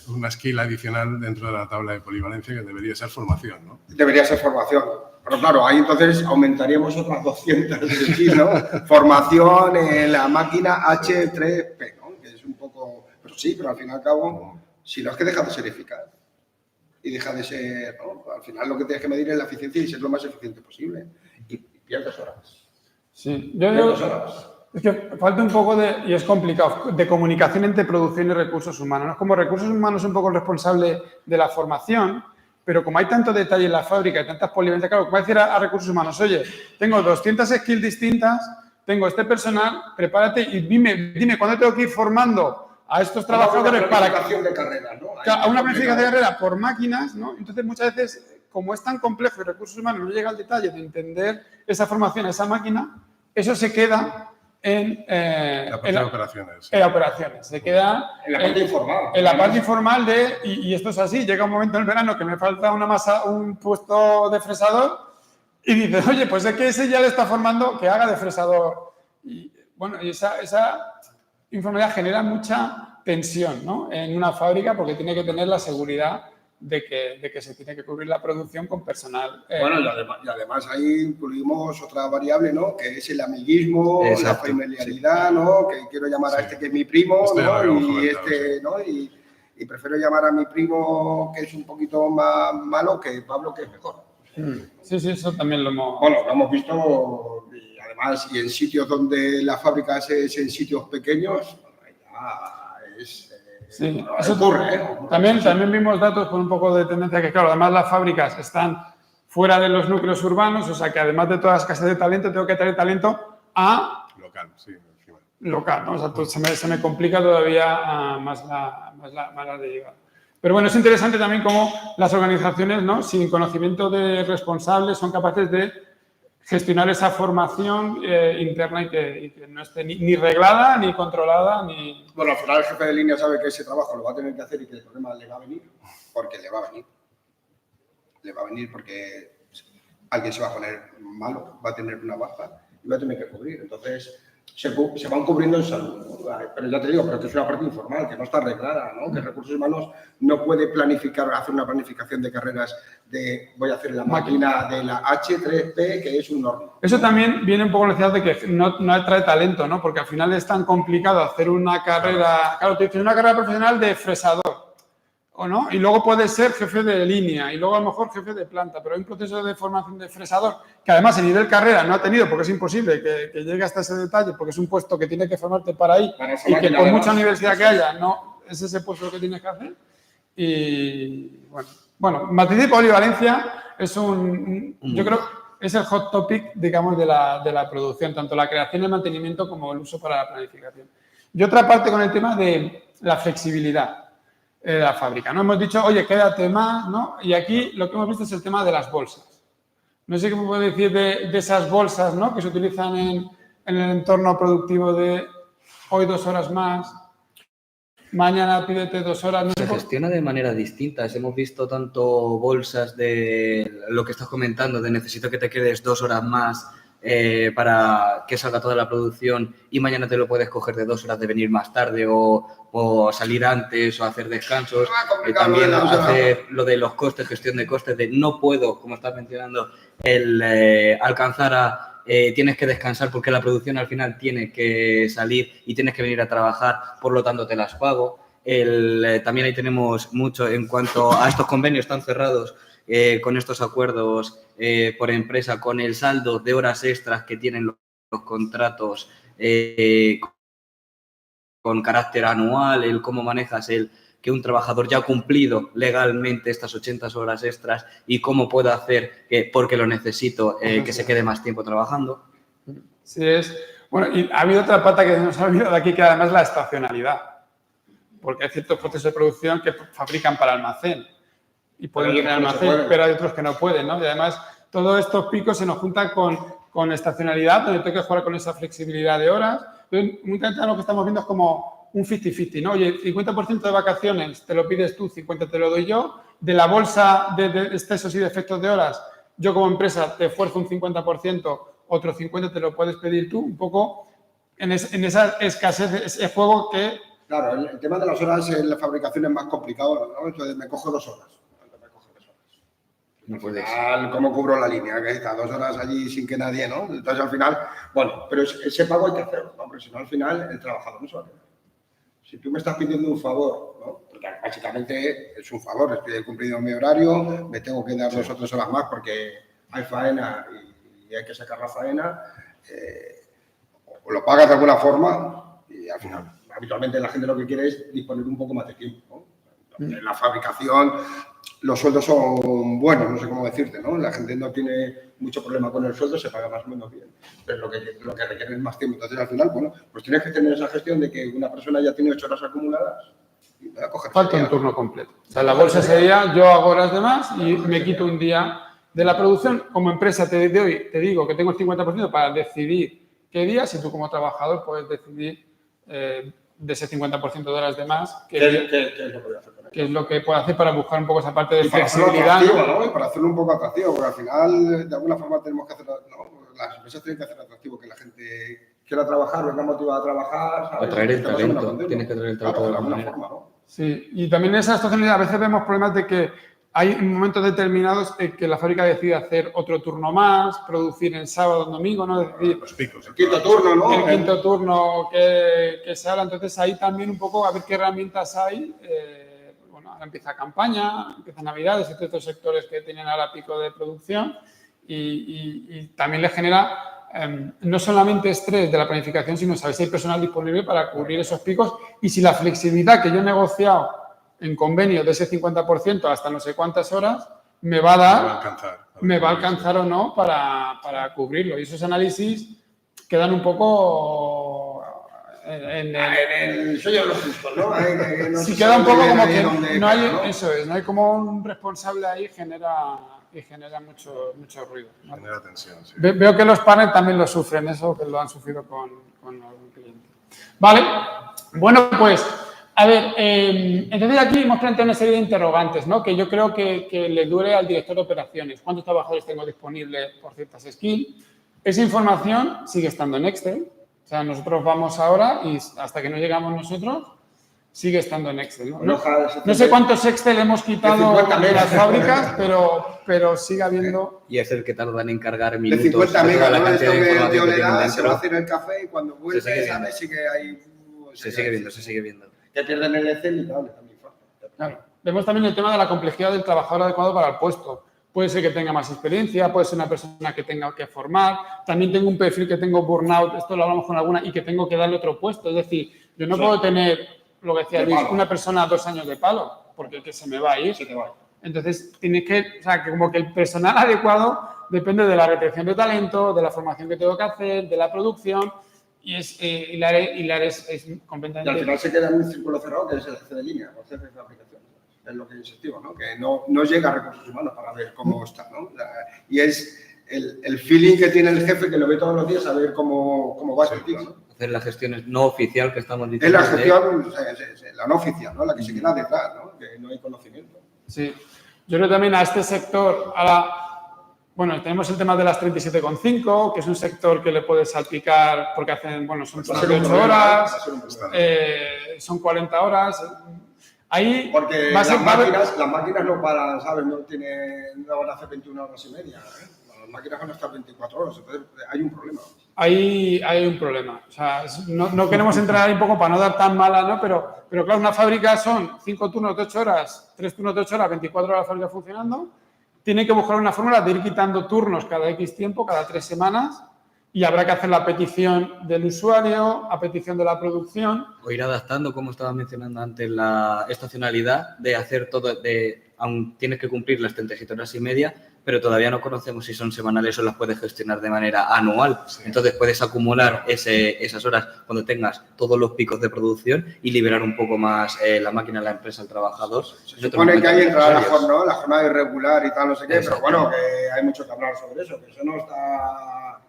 una skill adicional dentro de la tabla de polivalencia que debería ser formación, ¿no? Debería ser formación. Pero claro, ahí entonces aumentaríamos otras 200 skills, ¿no? Formación en la máquina H3P, ¿no? Que es un poco... Pero sí, pero al fin y al cabo, si no es que deja de ser eficaz. Y deja de ser, ¿no? Al final lo que tienes que medir es la eficiencia y ser lo más eficiente posible. Y pierdes horas. Sí, es que falta un poco y es complicado, de comunicación entre producción y recursos humanos. ¿No? Como recursos humanos es un poco el responsable de la formación, pero como hay tanto detalle en la fábrica y tantas polivalencias, claro, como decir a recursos humanos, oye, tengo 200 skills distintas, tengo este personal, prepárate y dime cuándo tengo que ir formando a estos trabajadores para de carrera, ¿no? A una planificación de carrera por máquinas, ¿no? Entonces, muchas veces, como es tan complejo y recursos humanos no llega al detalle de entender esa formación, esa máquina, eso se queda en la parte de operaciones. En operaciones. Se queda en la parte informal. En la parte informal y esto es así. Llega un momento en el verano que me falta un puesto de fresador y dices, oye, pues es que ese ya le está formando que haga de fresador. Y bueno, y esa informalidad genera mucha tensión, ¿no? En una fábrica porque tiene que tener la seguridad de que se tiene que cubrir la producción con personal. Bueno, y además ahí incluimos otra variable, ¿no? Que es el amiguismo, la familiaridad, sí. ¿No? Que quiero llamar a este que es mi primo, ¿no? Y y prefiero llamar a mi primo que es un poquito más malo que Pablo, que es mejor. Sí, eso también lo hemos... Bueno, lo hemos visto y además y en sitios donde la fábrica es en sitios pequeños, ya es... Sí, eso ocurre. También vimos datos con un poco de tendencia que, claro, además las fábricas están fuera de los núcleos urbanos, o sea que además de toda la escasez de talento, tengo que traer talento a... Local, sí. Local, ¿no? O sea, se me complica todavía más la de llevar. Pero bueno, es interesante también cómo las organizaciones, ¿no? Sin conocimiento de responsables, son capaces de gestionar esa formación interna y que no esté ni reglada, ni controlada, ni... Bueno, al final el jefe de línea sabe que ese trabajo lo va a tener que hacer y que el problema le va a venir, porque le va a venir. Le va a venir porque alguien se va a poner malo, va a tener una baja y va a tener que cubrir. Entonces, se van cubriendo en salud, ¿no? Pero ya te digo, pero que es una parte informal, que no está arreglada, ¿no? Que Recursos Humanos no puede hacer una planificación de carreras voy a hacer la máquina de la H3P, que es un horno. Eso también viene un poco la necesidad de que no atrae talento, ¿no? Porque al final es tan complicado hacer una carrera... Claro, tú dices una carrera profesional de fresador, ¿o no? Y luego puedes ser jefe de línea y luego a lo mejor jefe de planta, pero hay un proceso de formación de fresador que además en nivel carrera no ha tenido porque es imposible que llegue hasta ese detalle porque es un puesto que tiene que formarte para ahí y que por mucha universidad que haya, no, es ese puesto lo que tienes que hacer. Y bueno, matriz de polivalencia es yo creo, es el hot topic, digamos, de la producción, tanto la creación y el mantenimiento como el uso para la planificación. Y otra parte con el tema de la flexibilidad de la fábrica, ¿no? Hemos dicho, oye, quédate más, ¿no? Y aquí lo que hemos visto es el tema de las bolsas. No sé qué me puede decir de esas bolsas, ¿no? Que se utilizan en el entorno productivo de hoy 2 horas más, mañana pídete 2 horas. No se gestiona de manera distinta. Hemos visto tanto bolsas de lo que estás comentando, de necesito que te quedes 2 horas más para que salga toda la producción y mañana te lo puedes coger de 2 horas de venir más tarde o salir antes o hacer descansos. También hacer lo de los costes, gestión de costes, de no puedo, como estás mencionando, el alcanzar a... tienes que descansar porque la producción al final tiene que salir y tienes que venir a trabajar, por lo tanto te las pago. También ahí tenemos mucho en cuanto a estos convenios tan cerrados con estos acuerdos por empresa, con el saldo de horas extras que tienen los contratos con carácter anual, el cómo manejas que un trabajador ya ha cumplido legalmente estas 80 horas extras y cómo puedo hacer, porque lo necesito, que se quede más tiempo trabajando. Sí, bueno, y ha habido otra pata que nos ha olvidado de aquí, que además es la estacionalidad. Porque hay ciertos procesos de producción que fabrican para almacén y pueden tener almacén, pero hay otros que no pueden, ¿no? Y además, todos estos picos se nos juntan con estacionalidad, donde tengo que jugar con esa flexibilidad de horas. Entonces, muchas veces lo que estamos viendo es como un 50-50, ¿no? Oye, 50% de vacaciones te lo pides tú, 50% te lo doy yo. De la bolsa de excesos y defectos de horas, yo como empresa te esfuerzo un 50%, otro 50% te lo puedes pedir tú, un poco en esa escasez, ese juego que... Claro, el tema de las horas en la fabricación es más complicado, ¿no? Entonces me cojo 2 horas. No puedes. Al final, ¿cómo cubro la línea? Que está 2 horas allí sin que nadie, ¿no? Entonces, al final, bueno, pero ese pago hay que hacerlo, ¿no? Porque si no, al final, el trabajador no se va a quedar. Si tú me estás pidiendo un favor, ¿no? Porque básicamente es un favor, estoy cumpliendo mi horario, me tengo que dar 2 o 3 horas más porque hay faena y hay que sacar la faena, o lo pagas de alguna forma y al final, habitualmente la gente lo que quiere es disponer un poco más de tiempo, ¿no? En la fabricación los sueldos son buenos, no sé cómo decirte, ¿no? La gente no tiene mucho problema con el sueldo, se paga más o menos bien, pero lo que requiere es más tiempo. Entonces, al final, bueno, pues tienes que tener esa gestión de que una persona ya tiene 8 horas acumuladas y va a coger falta un turno completo. O sea, la bolsa sería, yo hago horas de más y me quito un día de la producción. Como empresa te digo que tengo el 50% para decidir qué día, si tú como trabajador puedes decidir de ese 50% de horas de más, ¿Qué es lo que voy a hacer? Que es lo que puede hacer para buscar un poco esa parte de y para flexibilidad. Hacerlo atractivo, ¿no? Y para hacerlo un poco atractivo, porque al final, de alguna forma, tenemos que hacerlo, ¿no? Las empresas tienen que hacer atractivo, que la gente quiera trabajar, venga motivada a trabajar. ¿sabes? O traer el talento, tienes que traer el talento, claro, de alguna forma, manera. ¿no? Sí, y también en esa estacionalidad a veces vemos problemas de que hay momentos determinados en que la fábrica decide hacer otro turno más, producir en sábado o domingo, ¿no? Es decir, Los picos. El quinto turno, ¿no? el quinto turno que se habla. Entonces, ahí también un poco a ver qué herramientas hay. Bueno, ahora empieza campaña, empieza Navidades, entre otros sectores que tienen ahora pico de producción y también les genera no solamente estrés de la planificación, sino saber si hay personal disponible para cubrir esos picos y si la flexibilidad que yo he negociado en convenio de ese 50% hasta no sé cuántas horas me va a dar, me va a alcanzar o no para cubrirlo. Y esos análisis quedan un poco en el soy yo los justos, ¿no? sí, queda un poco como que no hay, eso es, no hay como un responsable ahí y genera mucho ruido, ¿no? Genera tensión, sí. Veo que los partners también lo sufren, eso que lo han sufrido con algún cliente. Vale, bueno, pues, a ver, entonces aquí hemos planteado una serie de interrogantes, ¿no? Que yo creo que le dure al director de operaciones. ¿Cuántos trabajadores tengo disponibles por ciertas skills? Esa información sigue estando en Excel. O sea, nosotros vamos ahora y hasta que no llegamos nosotros, sigue estando en Excel, ¿no? No sé cuántos Excel hemos quitado de las fábricas, pero sigue habiendo... Y es el que tardan en cargar De minutos. 50 megas, la ¿no? cantidad de información que le tienen da, se va a dentro. hacer el café y cuando vuelve, ¿sabes? Sí que hay... Se sigue viendo. Que pierden el Excel y tal, también falta. Claro. Vemos también el tema de la complejidad del trabajador adecuado para el puesto. Puede ser que tenga más experiencia, puede ser una persona que tenga que formar. También tengo un perfil que tengo burnout, esto lo hablamos con alguna, y que tengo que darle otro puesto. Es decir, yo no puedo tener lo que decía De Luis, palo. una persona 2 años de palo, porque que se me va a ir. Se te va. Entonces, tienes que, o sea, que como que el personal adecuado depende de la retención de talento, de la formación que tengo que hacer, de la producción, y hilar es Y completamente... al final se queda en un círculo cerrado que es el jefe de línea, el jefe de aplicación. Es lo que insistimos, ¿no? Que no llega a recursos humanos para ver cómo está, ¿no? Y es el feeling que tiene el jefe que lo ve todos los días a ver cómo va este tío, ¿no? Hacer la gestión no oficial que estamos Es diciendo. la gestión, la no oficial, ¿no? La que se queda detrás, ¿no? Que no hay conocimiento. Sí. Yo creo también a este sector, ahora, bueno, tenemos el tema de las 37,5, que es un sector que le puede salpicar porque hacen, bueno, son Va a ser un 38 problema, horas, va a ser un problema. son 40 horas. Ahí Porque va a ser, las máquinas no paran, ¿sabes? No van a hacer 21 horas y media, ¿eh? Las máquinas van a estar 24 horas, entonces hay un problema. Ahí hay un problema. O sea, no queremos entrar ahí un poco para no dar tan mala, ¿no? Pero claro, una fábrica son 5 turnos de 8 horas, 3 turnos de 8 horas, 24 horas la fábrica funcionando. Tiene que buscar una fórmula de ir quitando turnos cada X tiempo, cada 3 semanas, y habrá que hacer la petición del usuario, a petición de la producción. O ir adaptando, como estaba mencionando antes, la estacionalidad de hacer todo, aún tienes que cumplir las 37 horas y media, pero todavía no conocemos si son semanales o las puedes gestionar de manera anual. Sí. Entonces puedes acumular esas horas cuando tengas todos los picos de producción y liberar un poco más la máquina, la empresa, el trabajador. Se supone que ahí entra la jornada irregular y tal, no sé qué, pero bueno, que hay mucho que hablar sobre eso, que eso no está...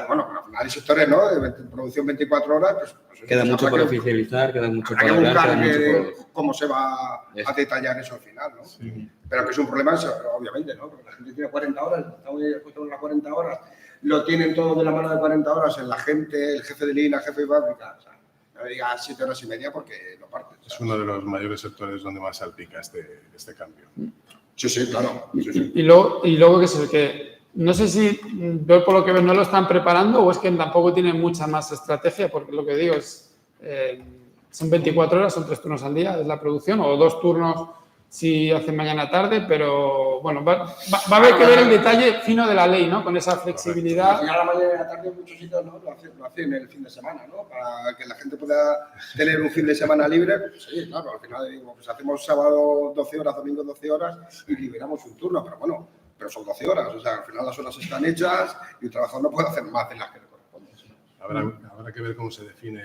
Bueno, al final hay sectores, ¿no? De producción 24 horas, pues queda mucho por oficializar, queda mucho por hablar. Hay que buscar cómo se va a detallar eso al final, ¿no? Sí. Pero que es un problema, obviamente, ¿no? Porque la gente tiene 40 horas, está muy expuesto a las 40 horas, lo tienen todo de la mano de 40 horas, en la gente, el jefe de línea, el jefe de fábrica, o sea, no me digas 7 horas y media porque lo partes. Es uno de los mayores sectores donde más salpica este cambio. Sí, claro. Sí. Y luego que es el que... No sé si, yo por lo que veo, no lo están preparando o es que tampoco tienen mucha más estrategia, porque lo que digo es, son 24 horas, son 3 turnos al día, es la producción, o 2 turnos si hacen mañana-tarde, pero bueno, va a haber que ver el detalle fino de la ley, ¿no? Con esa flexibilidad. Al final, la mañana y la tarde en muchos sitios, ¿no? Lo hacen el fin de semana, ¿no? Para que la gente pueda tener un fin de semana libre. Pues sí, claro, al final digo, pues hacemos sábado 12 horas, domingo 12 horas y liberamos un turno, pero bueno, pero son 12 horas, o sea, al final las horas están hechas y el trabajador no puede hacer más de las que le corresponden. Habrá que ver cómo se define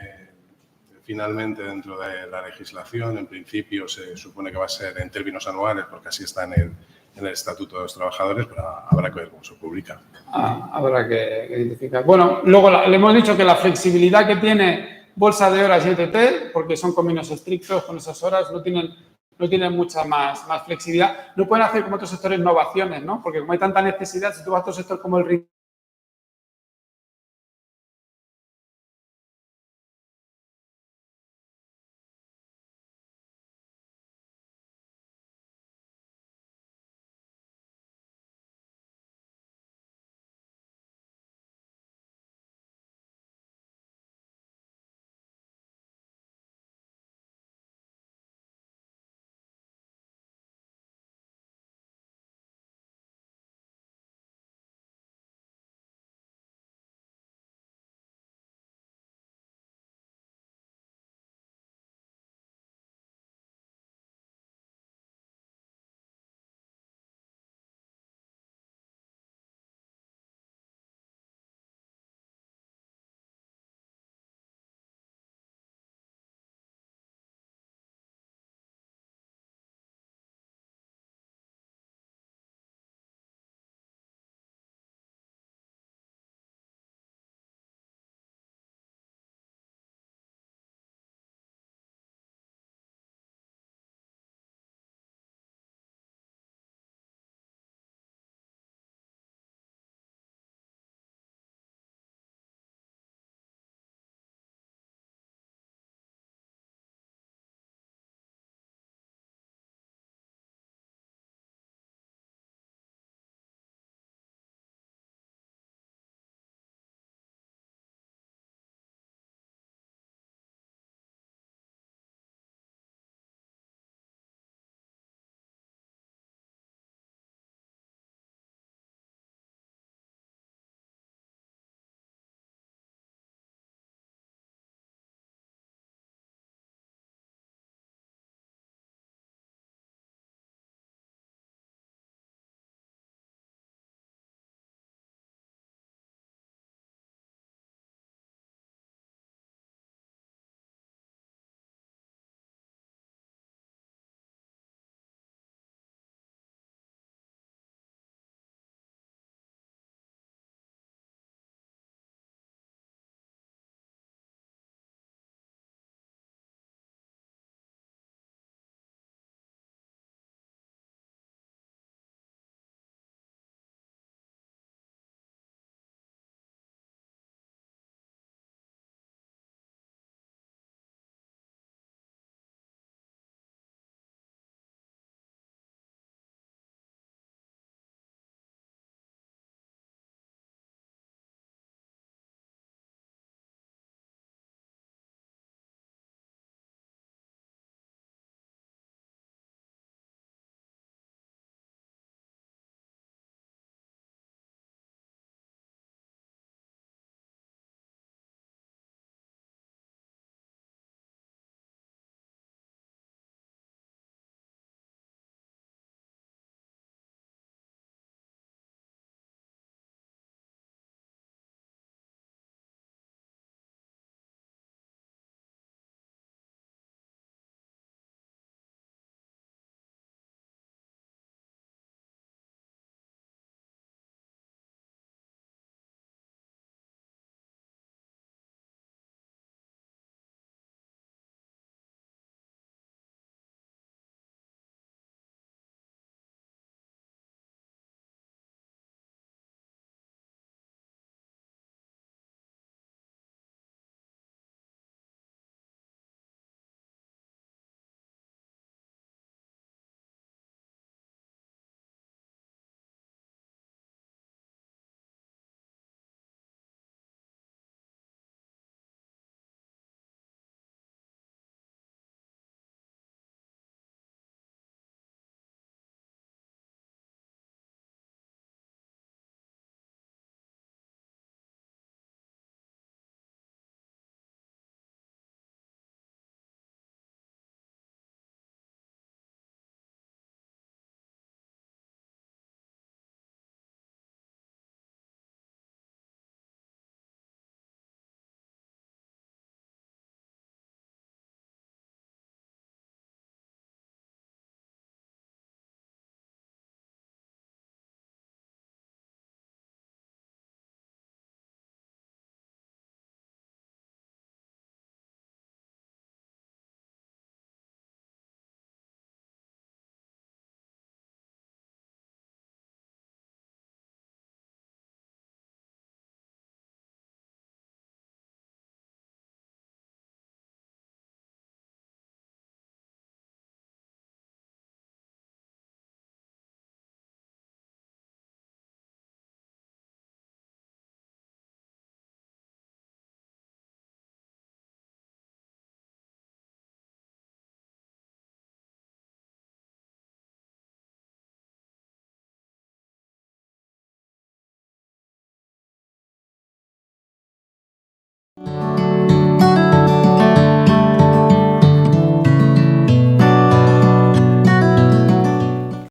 finalmente dentro de la legislación. En principio se supone que va a ser en términos anuales, porque así está en el Estatuto de los Trabajadores, pero habrá que ver cómo se publica. Habrá que identificar. Bueno, luego le hemos dicho que la flexibilidad que tiene Bolsa de Horas y ETT, porque son convenios estrictos con esas horas, no tienen mucha más flexibilidad. No pueden hacer como otros sectores innovaciones, ¿no? Porque como hay tanta necesidad, si tú vas a otro sector como el